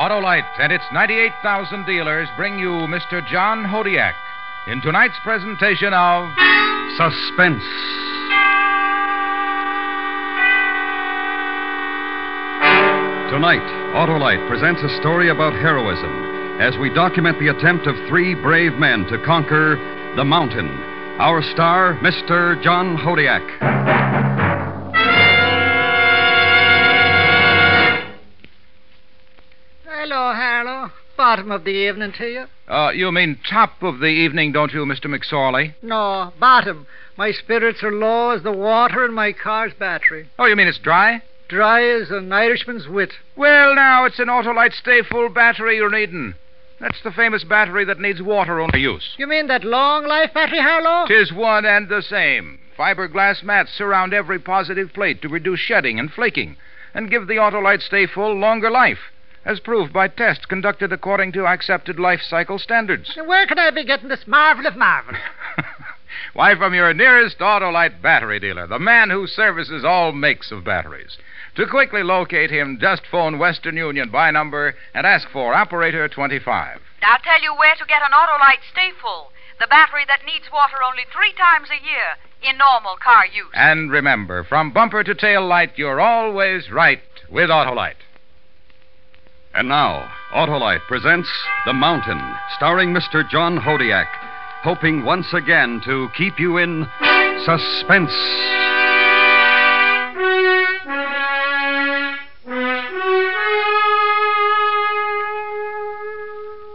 Autolite and its 98,000 dealers bring you Mr. John Hodiak in tonight's presentation of Suspense. Tonight, Autolite presents a story about heroism as we document the attempt of three brave men to conquer the mountain. Our star, Mr. John Hodiak. Hello, Harlow. Bottom of the evening to you. You mean top of the evening, don't you, Mr. McSorley? No, bottom. My spirits are low as the water in my car's battery. Oh, you mean it's dry? Dry as an Irishman's wit. Well, now, it's an Autolite Stay Full battery you're needing. That's the famous battery that needs water-only use. You mean that long-life battery, Harlow? 'Tis one and the same. Fiberglass mats surround every positive plate to reduce shedding and flaking and give the Autolite Stay Full longer life, as proved by tests conducted according to accepted life cycle standards. Where can I be getting this marvel of marvels? Why, from your nearest Autolite battery dealer, the man who services all makes of batteries. To quickly locate him, just phone Western Union by number and ask for Operator 25. I'll tell you where to get an Autolite Stay Full, the battery that needs water only 3 times a year in normal car use. And remember, from bumper to tail light, you're always right with Autolite. And now, Autolite presents The Mountain, starring Mr. John Hodiak, hoping once again to keep you in suspense.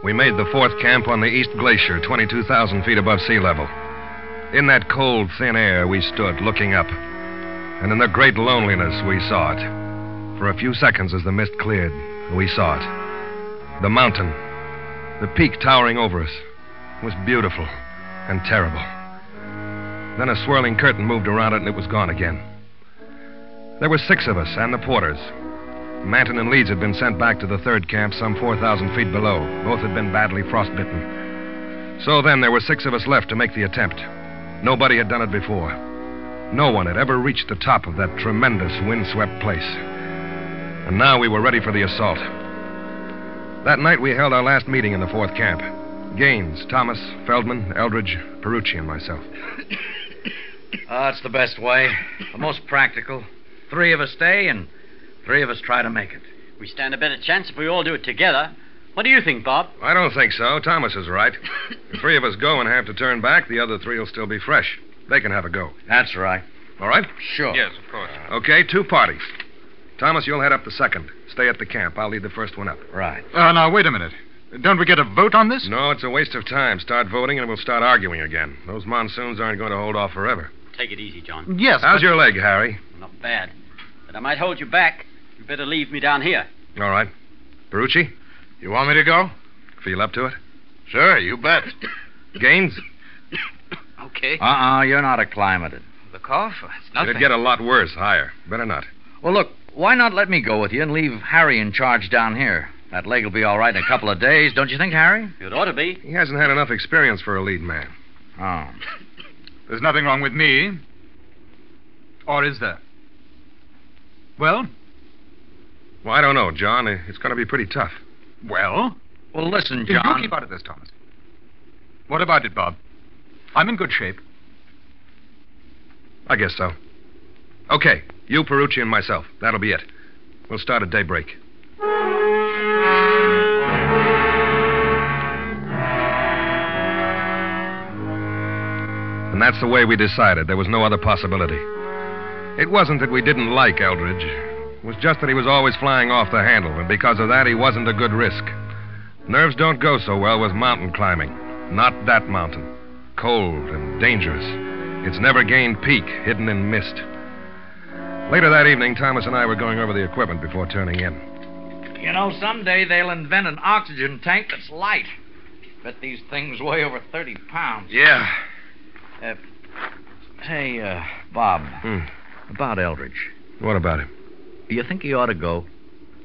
We made the fourth camp on the East Glacier, 22,000 feet above sea level. In that cold, thin air, we stood, looking up. And in the great loneliness, we saw it. For a few seconds, as the mist cleared, we saw it. The mountain, the peak towering over us, was beautiful and terrible. Then a swirling curtain moved around it, and it was gone again. There were 6 of us and the porters. Manton and Leeds had been sent back to the third camp some 4,000 feet below. Both had been badly frostbitten. So then there were 6 of us left to make the attempt. Nobody had done it before. No one had ever reached the top of that tremendous windswept place. And now we were ready for the assault. That night we held our last meeting in the fourth camp. Gaines, Thomas, Feldman, Eldridge, Perucci, and myself. It's the best way. The most practical. 3 of us stay and 3 of us try to make it. We stand a better chance if we all do it together. What do you think, Bob? I don't think so. Thomas is right. If 3 of us go and have to turn back, the other 3 will still be fresh. They can have a go. That's right. All right? Sure. Yes, of course. Okay, 2 parties. Thomas, you'll head up the second. Stay at the camp. I'll lead the first one up. Right. Now, wait a minute. Don't we get a vote on this? No, it's a waste of time. Start voting and we'll start arguing again. Those monsoons aren't going to hold off forever. Take it easy, John. Yes. How's your leg, Harry? Not bad. But I might hold you back. You better leave me down here. All right. Perucci, You want me to go? feel up to it? Sure, you bet. Gaines? Okay. You're not acclimated. The cough? It's It'd get a lot worse, higher. Better not. Well, look, why not let me go with you and leave Harry in charge down here? That leg will be all right in a couple of days, don't you think, Harry? It ought to be. He hasn't had enough experience for a lead man. Oh. There's nothing wrong with me. Or is there? Well? Well, I don't know, John. It's going to be pretty tough. Well? Well, listen, You John. keep out of this, Thomas. What about it, Bob? I'm in good shape. I guess so. Okay, you, Perucci, and myself. That'll be it. We'll start at daybreak. And that's the way we decided. There was no other possibility. It wasn't that we didn't like Eldridge. It was just that he was always flying off the handle, and because of that, he wasn't a good risk. Nerves don't go so well with mountain climbing. Not that mountain. Cold and dangerous. Its never-gained peak, hidden in mist. Later that evening, Thomas and I were going over the equipment before turning in. You know, someday they'll invent an oxygen tank that's light. Bet these things weigh over 30 pounds. Yeah. Hey, Bob. About Eldridge. What about him? You think he ought to go?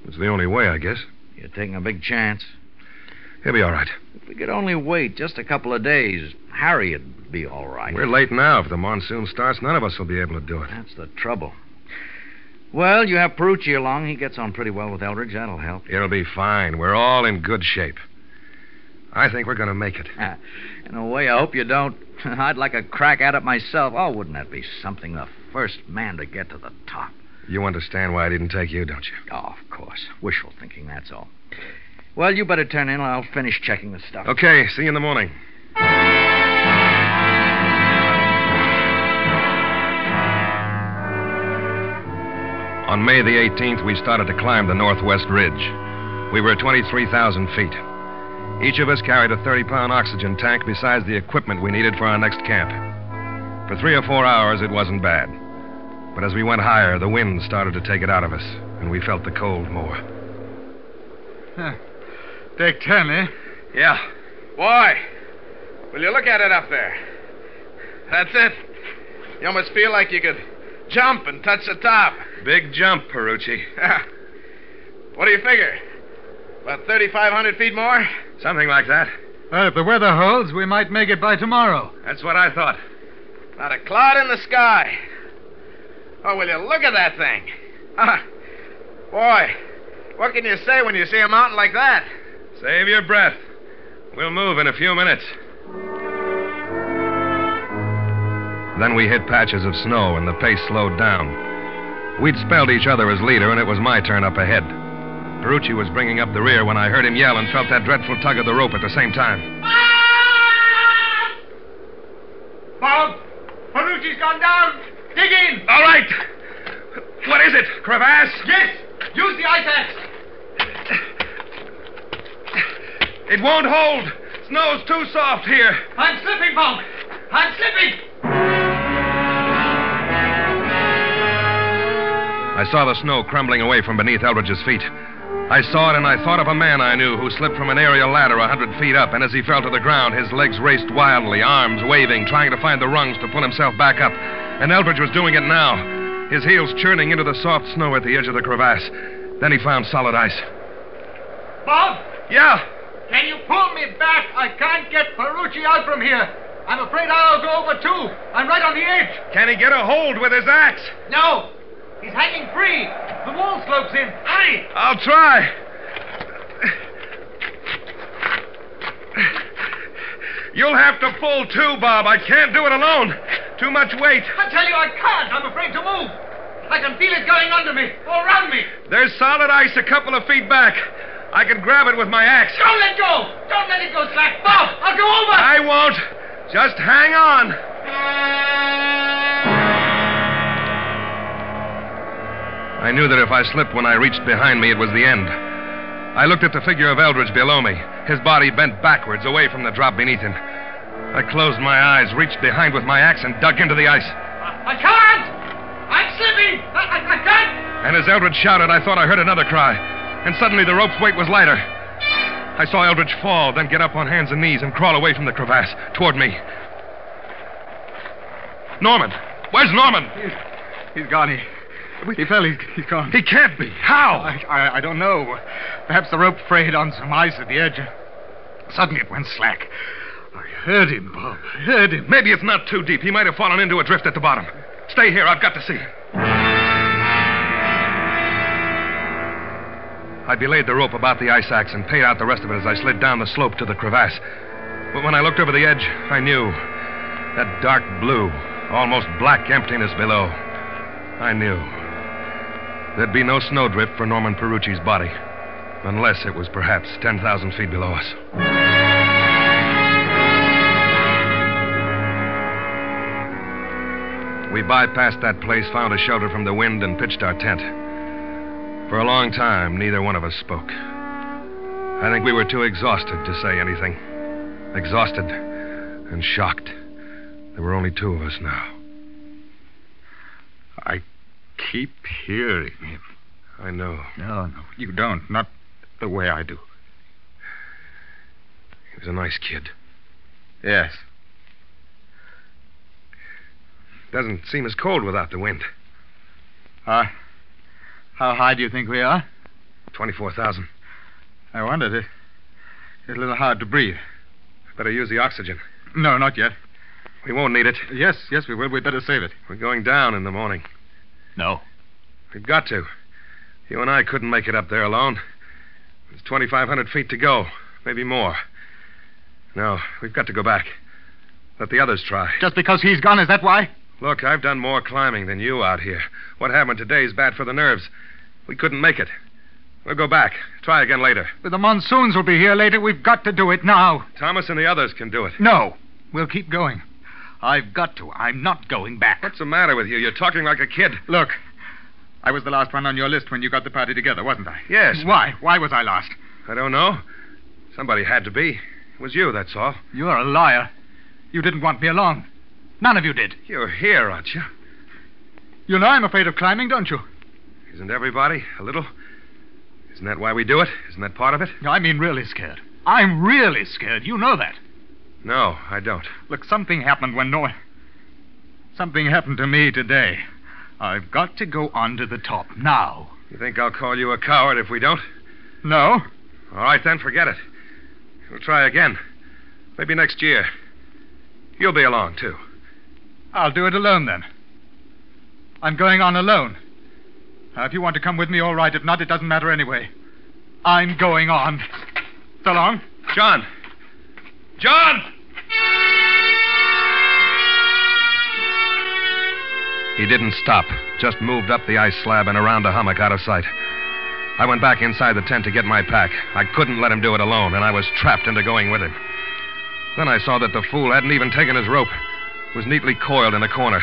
It's the only way, I guess. You're taking a big chance. He'll be all right. If we could only wait just a couple of days, Harry'd be all right. We're late now. If the monsoon starts, none of us will be able to do it. That's the trouble. Well, you have Perucci along. He gets on pretty well with Eldridge. That'll help. It'll be fine. We're all in good shape. I think we're going to make it. In a way, I hope you don't. I'd like a crack at it myself. Oh, wouldn't that be something? The first man to get to the top. You understand why I didn't take you, don't you? Oh, of course. Wishful thinking, that's all. Well, you better turn in. I'll finish checking the stuff. Okay, see you in the morning. On May the 18th, we started to climb the northwest ridge. We were at 23,000 feet. Each of us carried a 30-pound oxygen tank besides the equipment we needed for our next camp. For 3 or 4 hours, it wasn't bad. But as we went higher, the wind started to take it out of us, and we felt the cold more. Take 10, eh? Yeah. Boy, will you look at it up there? That's it. You almost feel like you could jump and touch the top. Big jump, Perucci. What do you figure? About 3,500 feet more? Something like that. Well, if the weather holds, we might make it by tomorrow. That's what I thought. Not a cloud in the sky. Oh, will you look at that thing? Boy, what can you say when you see a mountain like that? Save your breath. We'll move in a few minutes. Then we hit patches of snow, and the pace slowed down. We'd spelled each other as leader, and it was my turn up ahead. Perucci was bringing up the rear when I heard him yell and felt that dreadful tug of the rope at the same time. Bob, Perucci's gone down. Dig in. All right. What is it? Crevasse? Yes. Use the ice axe. It won't hold. Snow's too soft here. I'm slipping, Bob. I'm slipping. I saw the snow crumbling away from beneath Eldridge's feet. I saw it, and I thought of a man I knew who slipped from an aerial ladder 100 feet up, and as he fell to the ground, his legs raced wildly, arms waving, trying to find the rungs to pull himself back up. And Eldridge was doing it now, his heels churning into the soft snow at the edge of the crevasse. Then he found solid ice. Bob? Yeah? Can you pull me back? I can't get Perucci out from here. I'm afraid I'll go over, too. I'm right on the edge. Can he get a hold with his axe? No. He's hanging free. The wall slopes in. Hurry! I'll try. You'll have to pull, too, Bob. I can't do it alone. Too much weight. I tell you I can't. I'm afraid to move. I can feel it going under me, all around me. There's solid ice a couple of feet back. I can grab it with my axe. Don't let go. Don't let it go slack. Bob, I'll go over. I won't. Just hang on. I knew that if I slipped when I reached behind me, it was the end. I looked at the figure of Eldridge below me, his body bent backwards away from the drop beneath him. I closed my eyes, reached behind with my axe, and dug into the ice. I can't! I'm slipping! I can't! And as Eldridge shouted, I thought I heard another cry. And suddenly the rope's weight was lighter. I saw Eldridge fall, then get up on hands and knees and crawl away from the crevasse, toward me. Norman! Where's Norman? He's gone. He fell. He's gone. He can't be. How? I don't know. Perhaps the rope frayed on some ice at the edge. Suddenly it went slack. I heard him, Bob. I heard him. Maybe it's not too deep. He might have fallen into a drift at the bottom. Stay here. I've got to see. I belayed the rope about the ice axe and paid out the rest of it as I slid down the slope to the crevasse. But when I looked over the edge, I knew. That dark blue, almost black emptiness below. I knew. There'd be no snowdrift for Norman Perucci's body, unless it was perhaps 10,000 feet below us. We bypassed that place, found a shelter from the wind, and pitched our tent. For a long time, neither one of us spoke. I think we were too exhausted to say anything. Exhausted and shocked. There were only two of us now. I keep hearing him. I know. No, you don't. Not the way I do. He was a nice kid. Yes. Doesn't seem as cold without the wind. How high do you think we are? 24,000. I wondered. It's a little hard to breathe. Better use the oxygen. No, not yet. We won't need it. Yes, we will. We'd better save it. We're going down in the morning. No. We've got to. You and I couldn't make it up there alone. There's 2,500 feet to go, maybe more. No, we've got to go back. Let the others try. Just because he's gone, is that why? Look, I've done more climbing than you out here. What happened today is bad for the nerves. We couldn't make it. We'll go back. Try again later. But the monsoons will be here later. We've got to do it now. Thomas and the others can do it. No. We'll keep going. I've got to. I'm not going back. What's the matter with you? You're talking like a kid. Look, I was the last one on your list when you got the party together, wasn't I? Yes. Why? Why was I last? I don't know. Somebody had to be. It was you, that's all. You're a liar. You didn't want me along. None of you did. You're here, aren't you? You know I'm afraid of climbing, don't you? Isn't everybody a little? Isn't that why we do it? Isn't that part of it? I mean really scared. I'm really scared. You know that. No, I don't. Look, something happened Something happened to me today. I've got to go on to the top now. You think I'll call you a coward if we don't? No. All right, then, forget it. We'll try again. Maybe next year. You'll be along, too. I'll do it alone, then. I'm going on alone. If you want to come with me, all right. If not, it doesn't matter anyway. I'm going on. So long. John! John! He didn't stop, just moved up the ice slab and around a hummock out of sight. I went back inside the tent to get my pack. I couldn't let him do it alone, and I was trapped into going with him. Then I saw that the fool hadn't even taken his rope. It was neatly coiled in a corner.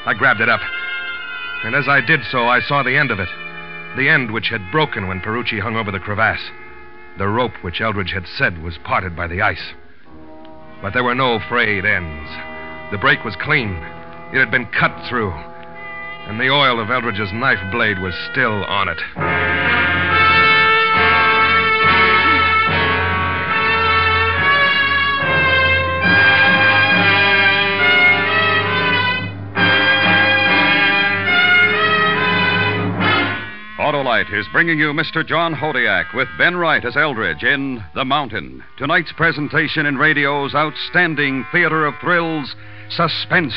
I grabbed it up. And as I did so, I saw the end of it. The end which had broken when Perucci hung over the crevasse. The rope which Eldridge had said was parted by the ice. But there were no frayed ends. The break was clean. It had been cut through. And the oil of Eldridge's knife blade was still on it. Autolite is bringing you Mr. John Hodiak with Ben Wright as Eldridge in The Mountain. Tonight's presentation in radio's outstanding theater of thrills, Suspense.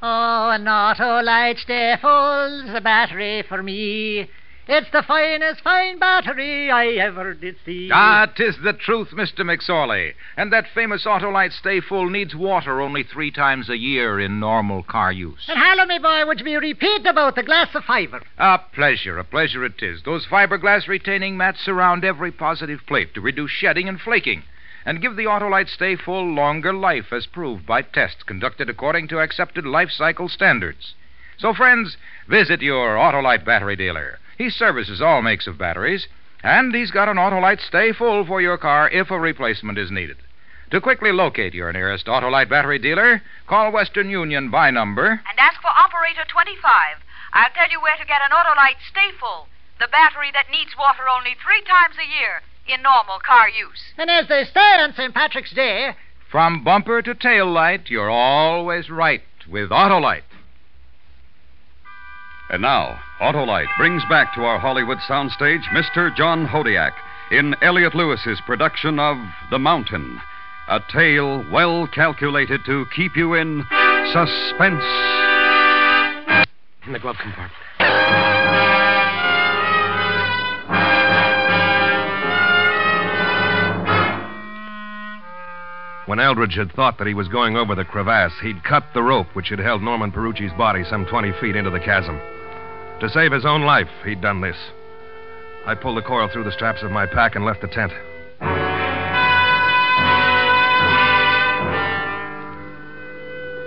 Oh, an Autolite stay full's a battery for me. It's the finest fine battery I ever did see. Ah, 'tis the truth, Mr. McSorley. And that famous Autolite Stay Full needs water only 3 times a year in normal car use. And hello, me boy, would you be repeat about the glass of fibre? A pleasure it is. Those fiberglass retaining mats surround every positive plate to reduce shedding and flaking and give the Autolite Stay Full longer life as proved by tests conducted according to accepted life cycle standards. So, friends, visit your Autolite battery dealer. He services all makes of batteries, and he's got an Autolite Stay Full for your car if a replacement is needed. To quickly locate your nearest Autolite battery dealer, call Western Union by number And ask for operator 25. I'll tell you where to get an Autolite Stay Full, the battery that needs water only 3 times a year in normal car use. And as they say on St. Patrick's Day, from bumper to tail light, you're always right with Autolite. And now, Autolite brings back to our Hollywood soundstage Mr. John Hodiak in Elliot Lewis's production of The Mountain, a tale well calculated to keep you in suspense. In the glove compartment. When Eldridge had thought that he was going over the crevasse, he'd cut the rope which had held Norman Perucci's body some 20 feet into the chasm. To save his own life, he'd done this. I pulled the coil through the straps of my pack and left the tent.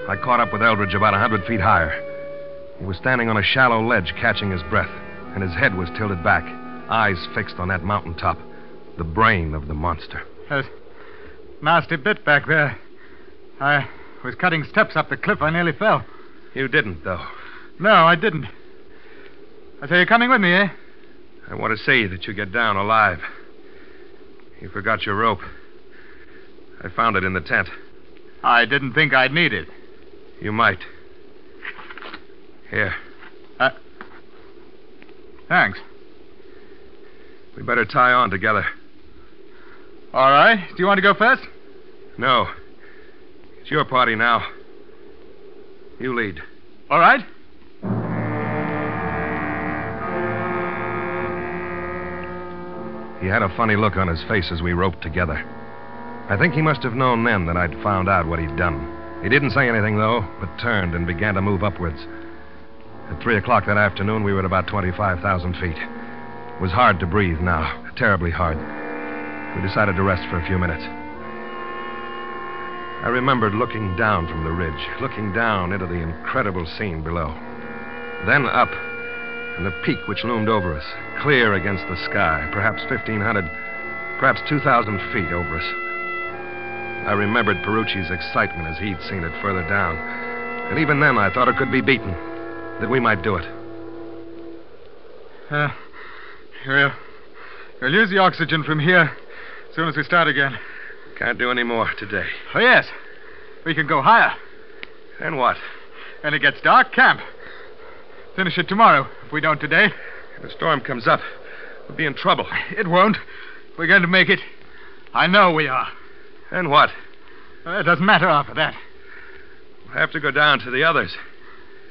I caught up with Eldridge about 100 feet higher. He was standing on a shallow ledge, catching his breath, and his head was tilted back, eyes fixed on that mountaintop, the brain of the monster. Nasty bit back there. I was cutting steps up the cliff. I nearly fell. You didn't, though. No, I didn't. I say, you're coming with me, eh? I want to see that you get down alive. You forgot your rope. I found it in the tent. I didn't think I'd need it. You might. Here. Thanks. We better tie on together. All right. Do you want to go first? No. It's your party now. You lead. All right. He had a funny look on his face as we roped together. I think he must have known then that I'd found out what he'd done. He didn't say anything, though, but turned and began to move upwards. At 3 o'clock that afternoon, we were at about 25,000 feet. It was hard to breathe now, terribly hard. We decided to rest for a few minutes. I remembered looking down from the ridge, looking down into the incredible scene below. Then up, and the peak which loomed over us, clear against the sky, perhaps 1,500, perhaps 2,000 feet over us. I remembered Perucci's excitement as he'd seen it further down. And even then, I thought it could be beaten, that we might do it. We'll use the oxygen from here as soon as we start again. Can't do any more today. Oh, yes. We can go higher. And what? When it gets dark, camp. Finish it tomorrow, if we don't today. If the storm comes up, we'll be in trouble. It won't. We're going to make it. I know we are. And what? It doesn't matter after that. We'll have to go down to the others.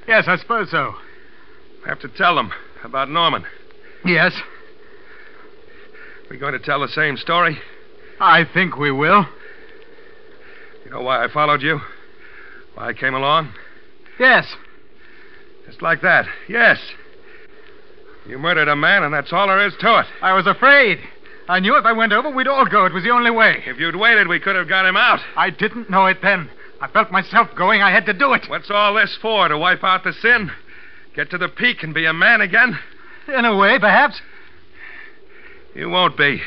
Yes, I suppose so. We'll have to tell them about Norman. Yes. We going to tell the same story? I think we will. You know why I followed you? Why I came along? Yes. Just like that. Yes. You murdered a man, and that's all there is to it. I was afraid. I knew if I went over, we'd all go. It was the only way. If you'd waited, we could have got him out. I didn't know it then. I felt myself going. I had to do it. What's all this for? To wipe out the sin? Get to the peak and be a man again? In a way, perhaps. You won't be.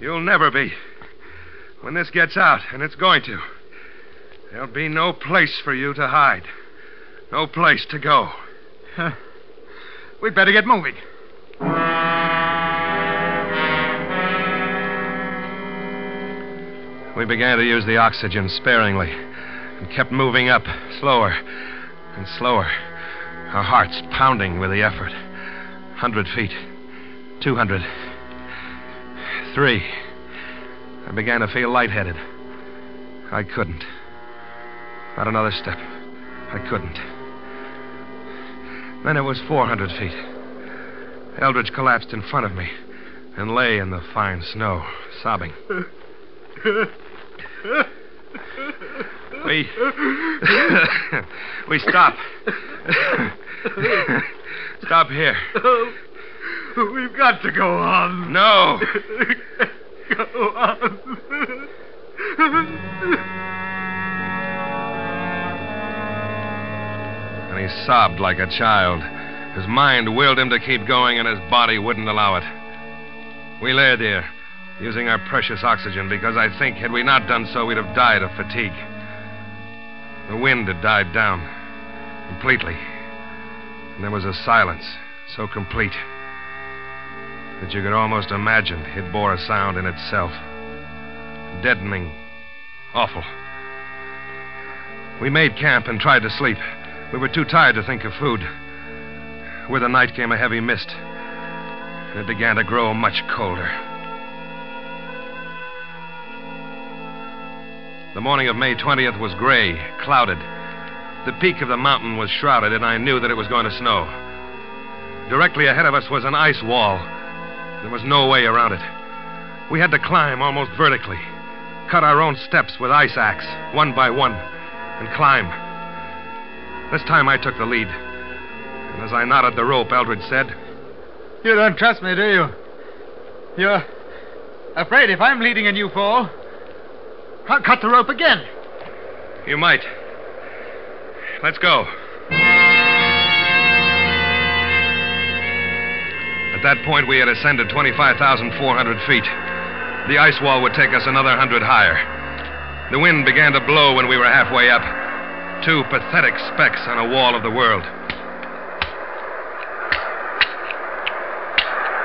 You'll never be. When this gets out, and it's going to, there'll be no place for you to hide. No place to go. We'd better get moving. We began to use the oxygen sparingly and kept moving up, slower and slower, our hearts pounding with the effort. 100 feet, 200, 3. I began to feel lightheaded. I couldn't. Not another step. I couldn't. Then it was 400 feet. Eldridge collapsed in front of me and lay in the fine snow, sobbing. We stop. Stop here. We've got to go on. No. Go on. And he sobbed like a child. His mind willed him to keep going, and his body wouldn't allow it. We lay there, using our precious oxygen, because I think had we not done so, we'd have died of fatigue. The wind had died down completely, and there was a silence so complete that you could almost imagine it bore a sound in itself. Deadening, awful. We made camp and tried to sleep. We were too tired to think of food. With the night came a heavy mist, and it began to grow much colder. The morning of May 20th was gray, clouded. The peak of the mountain was shrouded, and I knew that it was going to snow. Directly ahead of us was an ice wall. There was no way around it. We had to climb almost vertically, cut our own steps with ice axe, one by one, and climb. This time I took the lead. And as I knotted the rope, Eldridge said, You don't trust me, do you? You're afraid if I'm leading and you fall, I'll cut the rope again. You might. Let's go. At that point, we had ascended 25,400 feet. The ice wall would take us another 100 higher. The wind began to blow when we were halfway up. 2 pathetic specks on a wall of the world.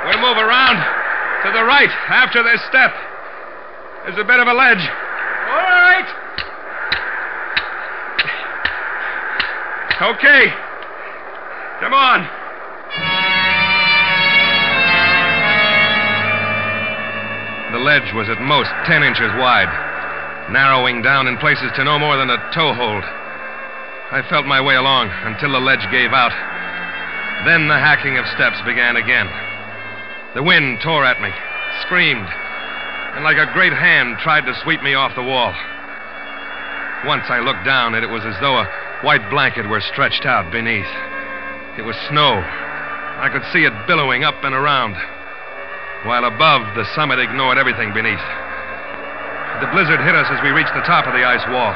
We'll move around to the right after this step. There's a bit of a ledge. All right. Okay. Come on. The the ledge was at most 10 inches wide, narrowing down in places to no more than a toe hold. I felt my way along until the ledge gave out. Then the hacking of steps began again. The wind tore at me, screamed, and like a great hand tried to sweep me off the wall. Once I looked down, and it was as though a white blanket were stretched out beneath. It was snow. I could see it billowing up and around, while above, the summit ignored everything beneath. The blizzard hit us as we reached the top of the ice wall.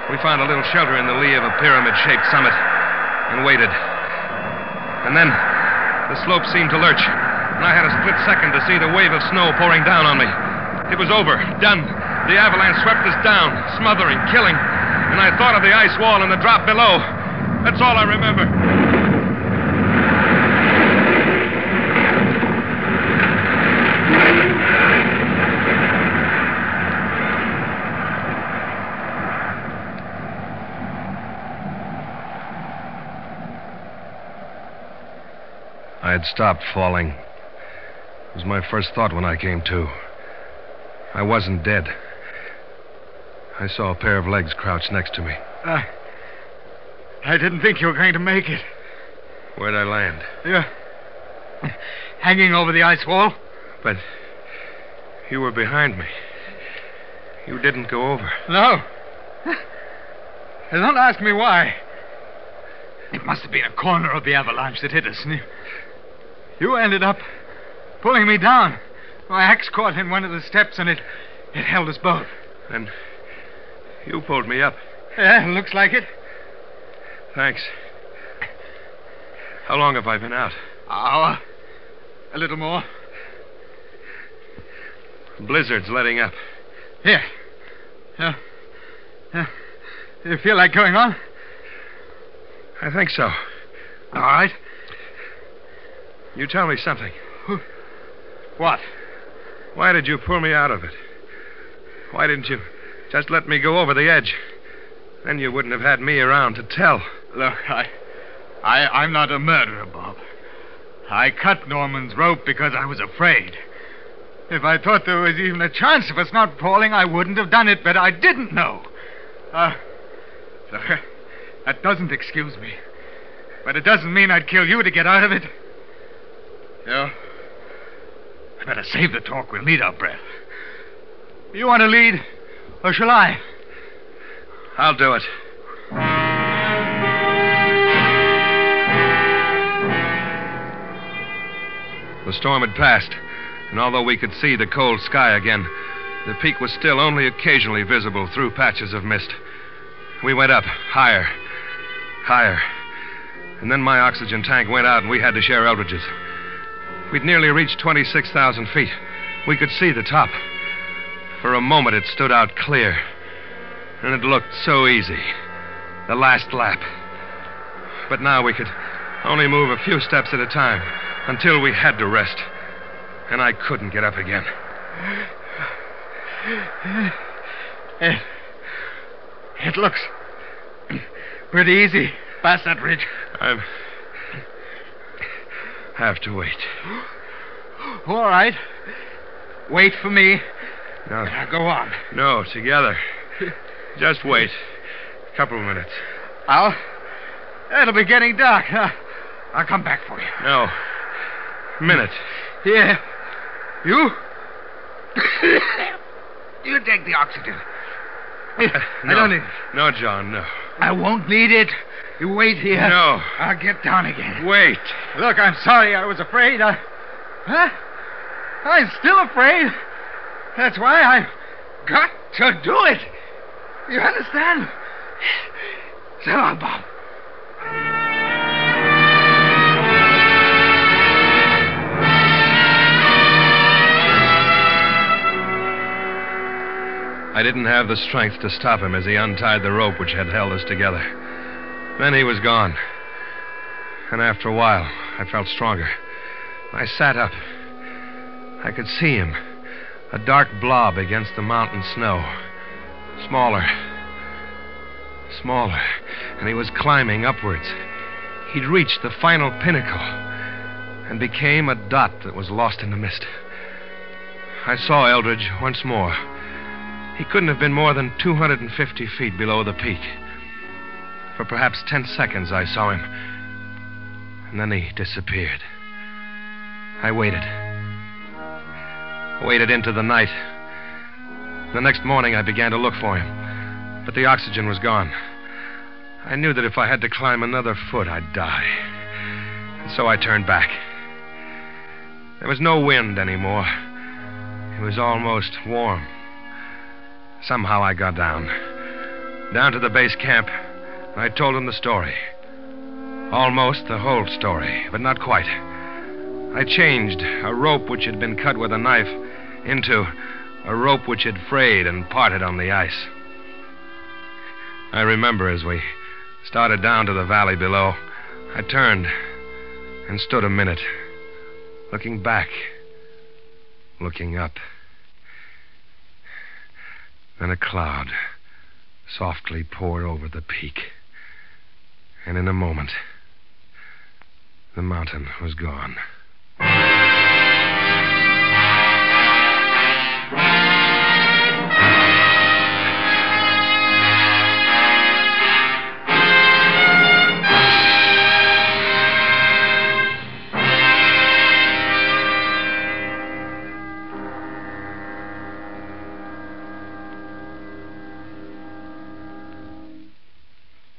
We found a little shelter in the lee of a pyramid-shaped summit and waited. And then the slope seemed to lurch, and I had a split second to see the wave of snow pouring down on me. It was over, done. The avalanche swept us down, smothering, killing, and I thought of the ice wall and the drop below. That's all I remember. I had stopped falling. It was my first thought when I came to. I wasn't dead. I saw a pair of legs crouched next to me. I didn't think you were going to make it. Where'd I land? Yeah. Hanging over the ice wall. But you were behind me. You didn't go over. No. Don't ask me why. It must have been a corner of the avalanche that hit us. You ended up pulling me down. My axe caught in one of the steps, and it held us both. Then you pulled me up. Yeah, looks like it. Thanks. How long have I been out? Hour. A little more. Blizzard's letting up. Here. You feel like going on? I think so. All right. You tell me something. What? Why did you pull me out of it? Why didn't you just let me go over the edge? Then you wouldn't have had me around to tell. Look, I'm not a murderer, Bob. I cut Norman's rope because I was afraid. If I thought there was even a chance of us not falling, I wouldn't have done it, but I didn't know. Look, that doesn't excuse me. But it doesn't mean I'd kill you to get out of it. I better save the talk. We'll need our breath. You want to lead, or shall I? I'll do it. The storm had passed, and although we could see the cold sky again, the peak was still only occasionally visible through patches of mist. We went up, higher, and then my oxygen tank went out and we had to share Eldridge's. We'd nearly reached 26,000 feet. We could see the top. For a moment, it stood out clear. And it looked so easy. The last lap. But now we could only move a few steps at a time until we had to rest. And I couldn't get up again. It looks pretty easy past that ridge. I have to wait. All right. Wait for me. No. Now go on. No, together. Just wait. A couple of minutes. It'll be getting dark. I'll come back for you. No. Minute. Yeah. You? You take the oxygen. No. I don't need it. No, John, no. I won't need it. You wait here. No. I'll get down again. Wait. Look, I'm sorry I was afraid. I'm still afraid. That's why I've got to do it. You understand? So long, Bob. I didn't have the strength to stop him as he untied the rope which had held us together. Then he was gone. And after a while, I felt stronger. I sat up. I could see him, a dark blob against the mountain snow. Smaller. And he was climbing upwards. He'd reached the final pinnacle and became a dot that was lost in the mist. I saw Eldridge once more. He couldn't have been more than 250 feet below the peak. For perhaps 10 seconds I saw him. And then he disappeared. I waited. Waited into the night. The next morning I began to look for him. But the oxygen was gone. I knew that if I had to climb another foot, I'd die. And so I turned back. There was no wind anymore. It was almost warm. Somehow I got down to the base camp, and I told him the story. Almost the whole story, but not quite. I changed a rope which had been cut with a knife into a rope which had frayed and parted on the ice. I remember as we started down to the valley below, I turned and stood a minute, looking back, looking up. Then a cloud softly poured over the peak. And in a moment, the mountain was gone.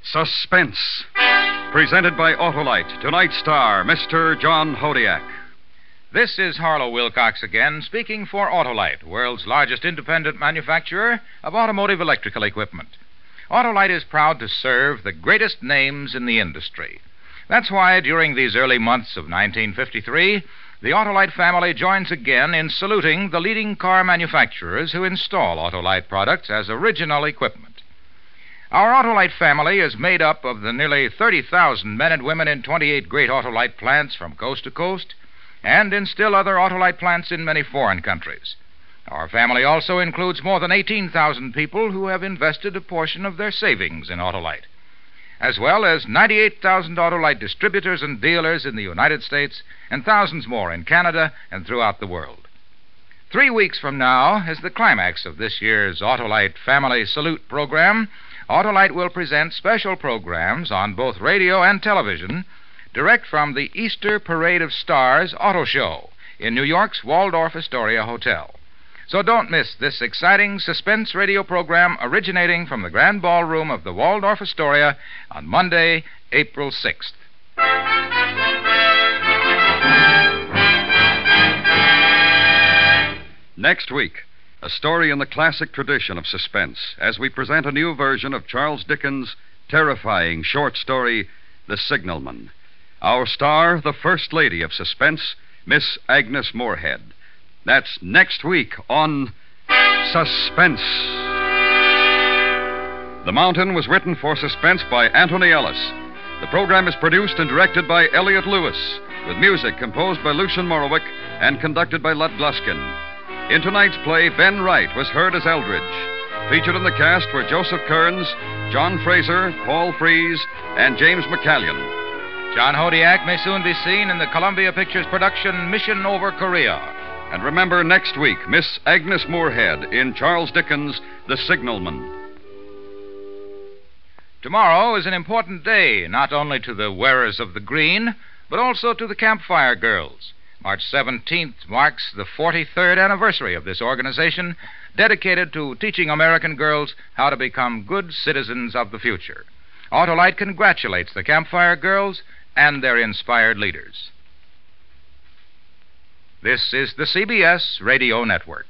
Suspense, presented by Autolite. Tonight's star, Mr. John Hodiak. This is Harlow Wilcox again, speaking for Autolite, world's largest independent manufacturer of automotive electrical equipment. Autolite is proud to serve the greatest names in the industry. That's why during these early months of 1953, the Autolite family joins again in saluting the leading car manufacturers who install Autolite products as original equipment. Our Autolite family is made up of the nearly 30,000 men and women in 28 great Autolite plants from coast to coast, and in still other Autolite plants in many foreign countries. Our family also includes more than 18,000 people who have invested a portion of their savings in Autolite, as well as 98,000 Autolite distributors and dealers in the United States and thousands more in Canada and throughout the world. 3 weeks from now is the climax of this year's Autolite Family Salute program. Autolite will present special programs on both radio and television, direct from the Easter Parade of Stars Auto Show in New York's Waldorf Astoria Hotel. So don't miss this exciting suspense radio program originating from the Grand Ballroom of the Waldorf Astoria on Monday, April 6th. Next week, a story in the classic tradition of suspense as we present a new version of Charles Dickens' terrifying short story, The Signalman. Our star, the First Lady of Suspense, Miss Agnes Moorehead. That's next week on Suspense. The Mountain was written for Suspense by Anthony Ellis. The program is produced and directed by Elliot Lewis, with music composed by Lucian Morowick and conducted by Lud Gluskin. In tonight's play, Ben Wright was heard as Eldridge. Featured in the cast were Joseph Kearns, John Fraser, Paul Frees, and James McCallion. John Hodiak may soon be seen in the Columbia Pictures production Mission Over Korea. And remember, next week, Miss Agnes Moorehead in Charles Dickens' The Signalman. Tomorrow is an important day, not only to the wearers of the green, but also to the Campfire Girls. March 17th marks the 43rd anniversary of this organization, dedicated to teaching American girls how to become good citizens of the future. Autolite congratulates the Campfire Girls and their inspired leaders. This is the CBS Radio Network.